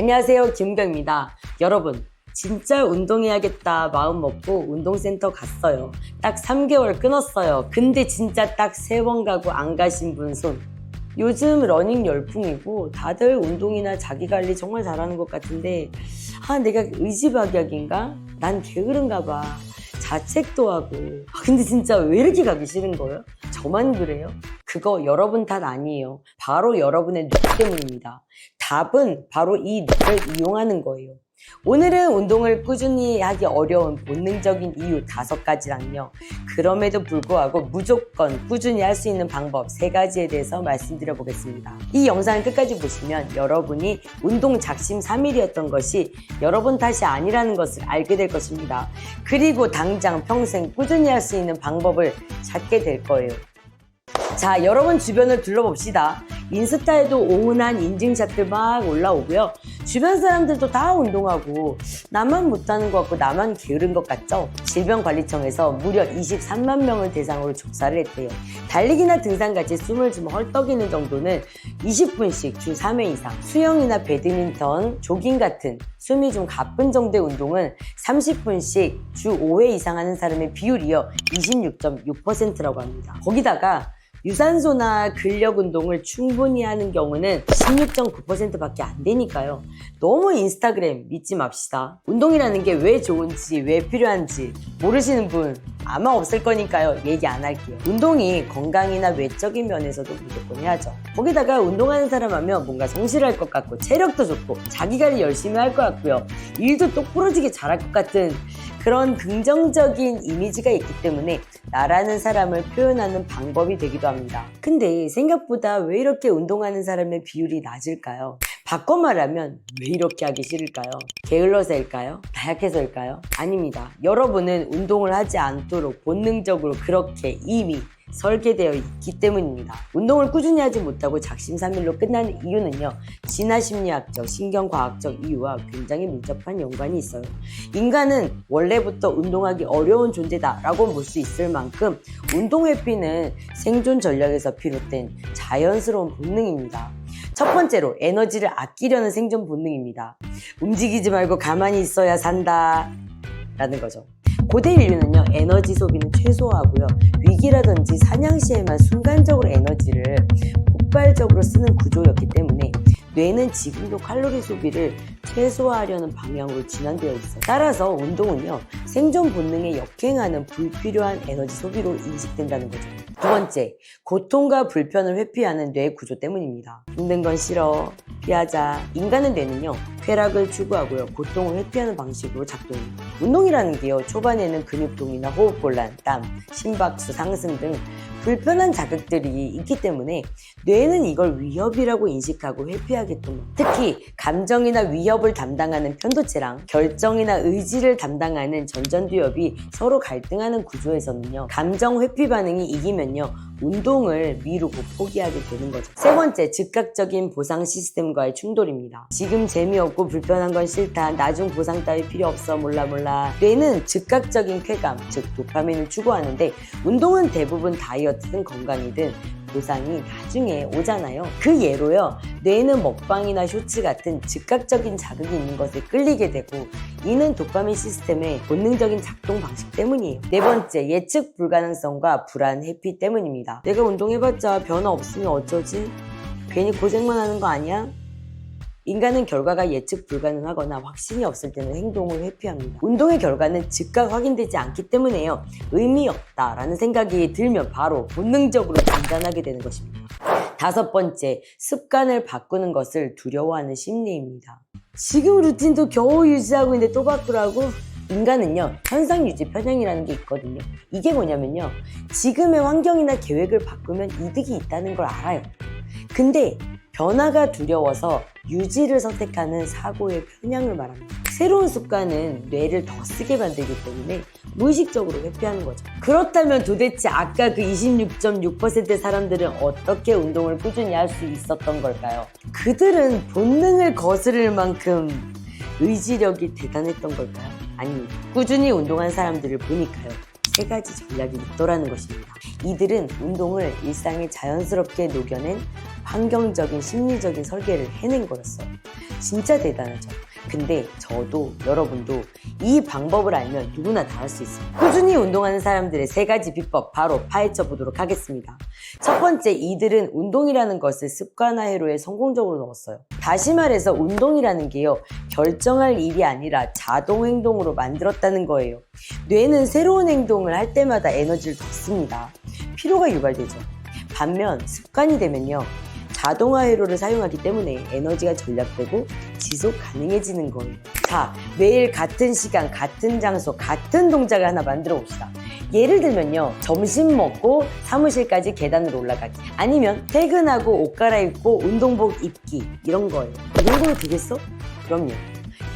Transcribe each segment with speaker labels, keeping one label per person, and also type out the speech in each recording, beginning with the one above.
Speaker 1: 안녕하세요, 김은경입니다. 여러분, 진짜 운동해야겠다 마음 먹고 운동센터 갔어요. 딱 3개월 끊었어요. 근데 진짜 딱 3번 가고 안 가신 분 손. 요즘 러닝 열풍이고 다들 운동이나 자기관리 정말 잘하는 것 같은데 내가 의지박약인가? 난 게으른가 봐. 자책도 하고 근데 진짜 왜 이렇게 가기 싫은 거예요? 저만 그래요? 그거 여러분 탓 아니에요. 바로 여러분의 뇌 때문입니다. 답은 바로 이 뇌를 이용하는 거예요. 오늘은 운동을 꾸준히 하기 어려운 본능적인 이유 5가지랑요. 그럼에도 불구하고 무조건 꾸준히 할 수 있는 방법 3가지에 대해서 말씀드려 보겠습니다. 이 영상을 끝까지 보시면 여러분이 운동 작심삼일이었던 것이 여러분 탓이 아니라는 것을 알게 될 것입니다. 그리고 당장 평생 꾸준히 할 수 있는 방법을 찾게 될 거예요. 자, 여러분 주변을 둘러봅시다. 인스타에도 오은한 인증샷들 막 올라오고요. 주변 사람들도 다 운동하고 나만 못하는 것 같고 나만 게으른 것 같죠? 질병관리청에서 무려 23만 명을 대상으로 조사를 했대요. 달리기나 등산같이 숨을 좀 헐떡이는 정도는 20분씩 주 3회 이상, 수영이나 배드민턴, 조깅 같은 숨이 좀 가쁜 정도의 운동은 30분씩 주 5회 이상 하는 사람의 비율이요 26.6%라고 합니다. 거기다가 유산소나 근력 운동을 충분히 하는 경우는 16.9%밖에 안 되니까요. 너무 인스타그램 믿지 맙시다. 운동이라는 게 왜 좋은지, 왜 필요한지 모르시는 분 아마 없을 거니까요. 얘기 안 할게요. 운동이 건강이나 외적인 면에서도 무조건 해야죠. 거기다가 운동하는 사람 하면 뭔가 성실할 것 같고 체력도 좋고 자기관리 열심히 할 것 같고요. 일도 똑부러지게 잘할 것 같은 그런 긍정적인 이미지가 있기 때문에 나라는 사람을 표현하는 방법이 되기도 합니다. 근데 생각보다 왜 이렇게 운동하는 사람의 비율이 낮을까요? 바꿔 말하면 왜 이렇게 하기 싫을까요? 게을러서일까요? 나약해서일까요? 아닙니다. 여러분은 운동을 하지 않도록 본능적으로 그렇게 이미 설계되어 있기 때문입니다. 운동을 꾸준히 하지 못하고 작심삼일로 끝나는 이유는요. 진화심리학적, 신경과학적 이유와 굉장히 밀접한 연관이 있어요. 인간은 원래부터 운동하기 어려운 존재다라고 볼 수 있을 만큼 운동 회피는 생존 전략에서 비롯된 자연스러운 본능입니다. 첫 번째로 에너지를 아끼려는 생존 본능입니다. 움직이지 말고 가만히 있어야 산다 라는 거죠. 고대 인류는요 에너지 소비는 최소화하고요 위기라든지 사냥 시에만 순간적으로 에너지를 폭발적으로 쓰는 구조였기 때문에 뇌는 지금도 칼로리 소비를 최소화하려는 방향으로 진화되어 있어요. 따라서 운동은요 생존 본능에 역행하는 불필요한 에너지 소비로 인식된다는 거죠. 두 번째, 고통과 불편을 회피하는 뇌 구조 때문입니다. 힘든 건 싫어, 피하자. 인간의 뇌는요 쾌락을 추구하고요 고통을 회피하는 방식으로 작동합니다. 운동이라는 게요 초반에는 근육통이나 호흡곤란, 땀, 심박수 상승 등 불편한 자극들이 있기 때문에 뇌는 이걸 위협이라고 인식하고 회피하게끔 합니다. 특히 감정이나 위협을 담당하는 편도체랑 결정이나 의지를 담당하는 전전두엽이 서로 갈등하는 구조에서는요 감정 회피 반응이 이기면요 운동을 미루고 포기하게 되는 거죠. 세 번째, 즉각적인 보상 시스템과의 충돌입니다. 지금 재미없고 불편한 건 싫다. 나중 보상 따위 필요 없어. 몰라. 뇌는 즉각적인 쾌감, 즉 도파민을 추구하는데 운동은 대부분 다이어트든 건강이든 보상이 나중에 오잖아요. 그 예로요. 뇌는 먹방이나 쇼츠 같은 즉각적인 자극이 있는 것에 끌리게 되고 이는 도파민 시스템의 본능적인 작동 방식 때문이에요. 네 번째, 예측 불가능성과 불안 회피 때문입니다. 내가 운동해봤자 변화 없으면 어쩌지? 괜히 고생만 하는 거 아니야? 인간은 결과가 예측 불가능하거나 확신이 없을 때는 행동을 회피합니다. 운동의 결과는 즉각 확인되지 않기 때문에요. 의미 없다라는 생각이 들면 바로 본능적으로 판단하게 되는 것입니다. 다섯 번째, 습관을 바꾸는 것을 두려워하는 심리입니다. 지금 루틴도 겨우 유지하고 있는데 또 바꾸라고? 인간은요 현상 유지 편향이라는 게 있거든요. 이게 뭐냐면요 지금의 환경이나 계획을 바꾸면 이득이 있다는 걸 알아요. 근데 변화가 두려워서 유지를 선택하는 사고의 편향을 말합니다. 새로운 습관은 뇌를 더 쓰게 만들기 때문에 무의식적으로 회피하는 거죠. 그렇다면 도대체 아까 그 26.6%의 사람들은 어떻게 운동을 꾸준히 할 수 있었던 걸까요? 그들은 본능을 거스를 만큼 의지력이 대단했던 걸까요? 아닙니다. 꾸준히 운동한 사람들을 보니까요 세 가지 전략이 있더라는 것입니다. 이들은 운동을 일상에 자연스럽게 녹여낸 환경적인 심리적인 설계를 해낸 거였어요. 진짜 대단하죠. 근데 저도 여러분도 이 방법을 알면 누구나 다 할 수 있어요. 꾸준히 운동하는 사람들의 세 가지 비법 바로 파헤쳐 보도록 하겠습니다. 첫 번째, 이들은 운동이라는 것을 습관화 회로에 성공적으로 넣었어요. 다시 말해서 운동이라는 게요, 결정할 일이 아니라 자동 행동으로 만들었다는 거예요. 뇌는 새로운 행동을 할 때마다 에너지를 얻습니다. 피로가 유발되죠. 반면 습관이 되면요, 자동화 회로를 사용하기 때문에 에너지가 절약되고 지속 가능해지는 거예요. 자, 매일 같은 시간, 같은 장소, 같은 동작을 하나 만들어 봅시다. 예를 들면요, 점심 먹고 사무실까지 계단으로 올라가기, 아니면 퇴근하고 옷 갈아입고 운동복 입기, 이런 거예요. 이 정도면 되겠어? 그럼요.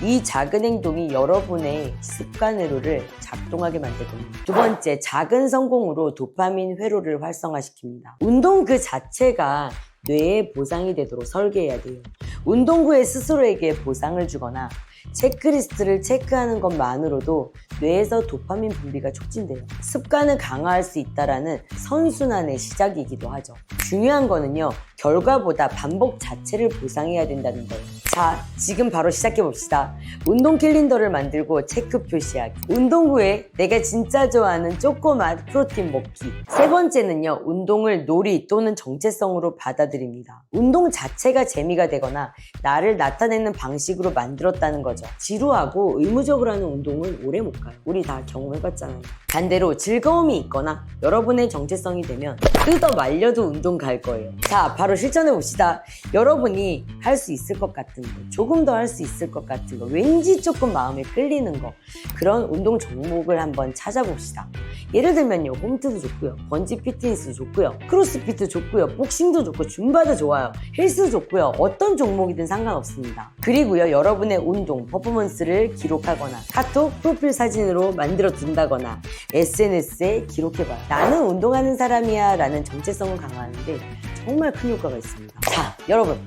Speaker 1: 이 작은 행동이 여러분의 습관 회로를 작동하게 만들 겁니다. 두 번째, 작은 성공으로 도파민 회로를 활성화시킵니다. 운동 그 자체가 뇌에 보상이 되도록 설계해야 돼요. 운동 후에 스스로에게 보상을 주거나 체크리스트를 체크하는 것만으로도 뇌에서 도파민 분비가 촉진돼요. 습관을 강화할 수 있다는 선순환의 시작이기도 하죠. 중요한 거는요, 결과보다 반복 자체를 보상해야 된다는 거예요. 자, 지금 바로 시작해 봅시다. 운동 캘린더를 만들고 체크 표시하기. 운동 후에 내가 진짜 좋아하는 조그만 프로틴 먹기. 세 번째는요, 운동을 놀이 또는 정체성으로 받아들입니다. 운동 자체가 재미가 되거나 나를 나타내는 방식으로 만들었다는 거죠. 지루하고 의무적으로 하는 운동은 오래 못 가요. 우리 다 경험해봤잖아요. 반대로 즐거움이 있거나 여러분의 정체성이 되면 뜯어 말려도 운동 갈 거예요. 자, 바로 실천해 봅시다. 여러분이 할 수 있을 것 같은 거, 조금 더 할 수 있을 것 같은 거, 왠지 조금 마음에 끌리는 거, 그런 운동 종목을 한번 찾아봅시다. 예를 들면요, 홈트도 좋고요, 번지 피트니스도 좋고요, 크로스핏도 좋고요, 복싱도 좋고, 줌바도 좋아요, 헬스도 좋고요, 어떤 종목이든 상관없습니다. 그리고요, 여러분의 운동 퍼포먼스를 기록하거나 카톡 프로필 사진으로 만들어 둔다거나 SNS에 기록해봐요. 나는 운동하는 사람이야 라는 정체성을 강화하는데 정말 큰 효과가 있습니다. 자, 여러분,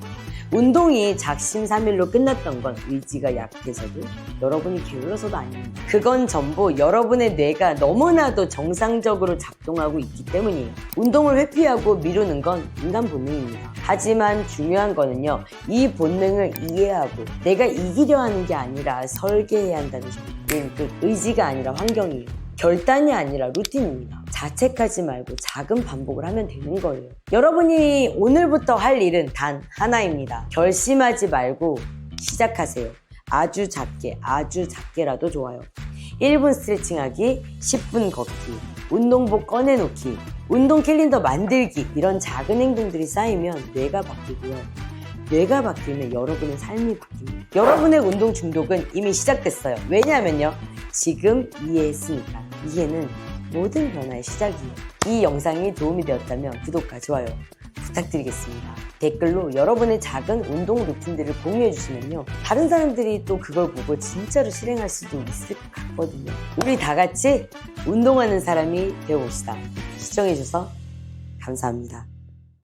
Speaker 1: 운동이 작심삼일로 끝났던 건 의지가 약해서도 여러분이 게을러서도 아닙니다. 그건 전부 여러분의 뇌가 너무나도 정상적으로 작동하고 있기 때문이에요. 운동을 회피하고 미루는 건 인간 본능입니다. 하지만 중요한 거는요, 이 본능을 이해하고 내가 이기려 하는 게 아니라 설계해야 한다는 점이에요. 그 의지가 아니라 환경이에요. 결단이 아니라 루틴입니다. 자책하지 말고 작은 반복을 하면 되는 거예요. 여러분이 오늘부터 할 일은 단 하나입니다. 결심하지 말고 시작하세요. 아주 작게라도 좋아요. 1분 스트레칭하기, 10분 걷기, 운동복 꺼내놓기, 운동 캘린더 만들기, 이런 작은 행동들이 쌓이면 뇌가 바뀌고요. 뇌가 바뀌면 여러분의 삶이 바뀝니다. 여러분의 운동 중독은 이미 시작됐어요. 왜냐하면요, 지금 이해했으니까. 이해는 모든 변화의 시작이에요. 이 영상이 도움이 되었다면 구독과 좋아요 부탁드리겠습니다. 댓글로 여러분의 작은 운동 루틴들을 공유해 주시면요, 다른 사람들이 또 그걸 보고 진짜로 실행할 수도 있을 것 같거든요. 우리 다 같이 운동하는 사람이 되어봅시다. 시청해 주셔서 감사합니다.